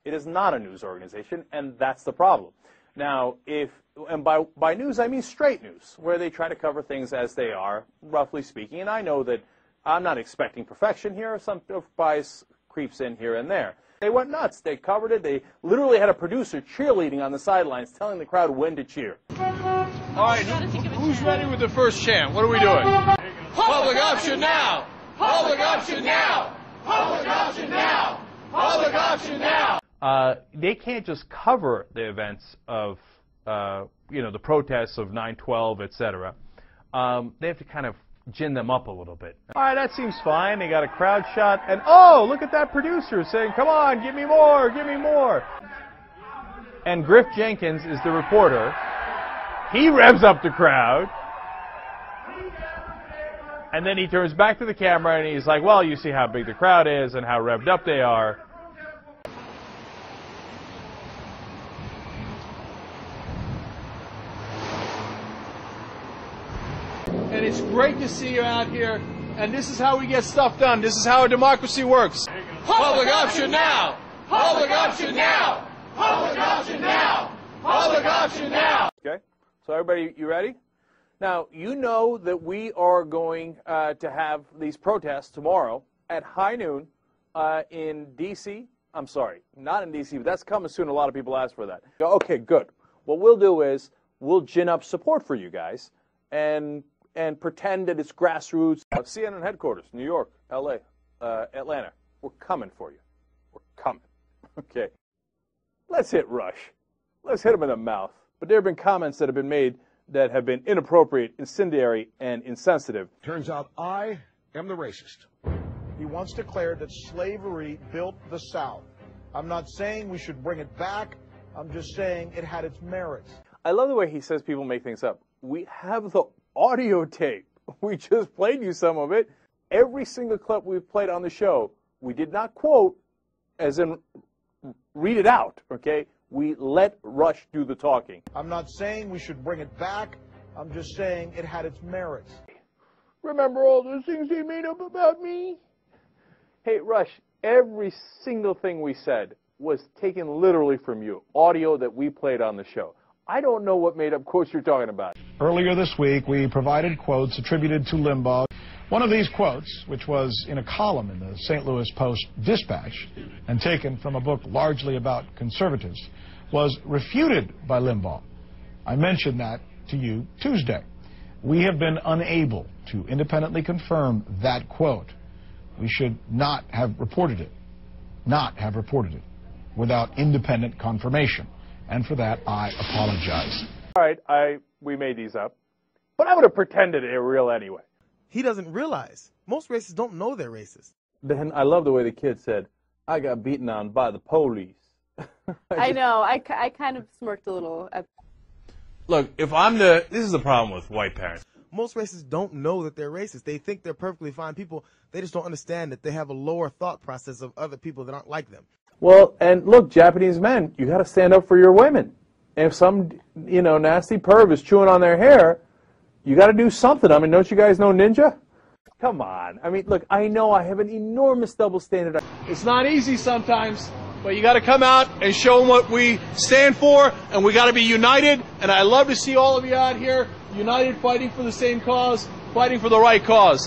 It is not a news organization, and that's the problem. Now, and by news, I mean straight news, where they try to cover things as they are, roughly speaking. And I know that I'm not expecting perfection here. Some bias creeps in here and there. They went nuts. They covered it. They literally had a producer cheerleading on the sidelines, telling the crowd when to cheer. All right, who's ready with the first chant? What are we doing? Public option now! Public option now! Public option now! Public option now! They can't just cover the events of, the protests of 9/12, etc. They have to kind of gin them up a little bit. All right, that seems fine. They got a crowd shot, and oh, look at that producer saying, "Come on, give me more, give me more." And Griff Jenkins is the reporter. He revs up the crowd, and then he turns back to the camera and he's like, "Well, you see how big the crowd is and how revved up they are." And it's great to see you out here, and this is how we get stuff done. This is how a democracy works. Public option now! Public option now! Public option now! Public option now! Okay, so everybody, you ready? Now, you know that we are going to have these protests tomorrow at high noon in D.C. I'm sorry, not in D.C., but that's coming soon. A lot of people ask for that. Okay, good. What we'll do is we'll gin up support for you guys and pretend that it's grassroots. CNN headquarters, New York, L.A., Atlanta. We're coming for you. We're coming. Okay. Let's hit Rush. Let's hit him in the mouth. But there have been comments that have been made that have been inappropriate, incendiary, and insensitive. Turns out I am the racist. He once declared that slavery built the South. I'm not saying we should bring it back. I'm just saying it had its merits. I love the way he says people make things up. We have the audio tape. We just played you some of it. Every single clip we've played on the show, we did not quote, as in read it out, okay? We let Rush do the talking. I'm not saying we should bring it back. I'm just saying it had its merits. Remember all those things they made up about me? Hey, Rush, every single thing we said was taken literally from you, audio that we played on the show. I don't know what made-up quotes you're talking about. Earlier this week, we provided quotes attributed to Limbaugh. One of these quotes, which was in a column in the St. Louis Post-Dispatch and taken from a book largely about conservatives, was refuted by Limbaugh. I mentioned that to you Tuesday. We have been unable to independently confirm that quote. We should not have reported it, without independent confirmation. And for that, I apologize. All right, we made these up, but I would have pretended they were real anyway. He doesn't realize. Most racists don't know they're racist. Then I love the way the kid said, "I got beaten on by the police." I know. I kind of smirked a little. Look, this is the problem with white parents. Most racists don't know that they're racist. They think they're perfectly fine people. They just don't understand that they have a lower thought process of other people that aren't like them. Well, and look, Japanese men, you got to stand up for your women. And if some, nasty perv is chewing on their hair, you got to do something. I mean, don't you guys know Ninja? Come on. I mean, look, I know I have an enormous double standard. It's not easy sometimes, but you got to come out and show them what we stand for, and we got to be united. And I love to see all of you out here united, fighting for the same cause, fighting for the right cause.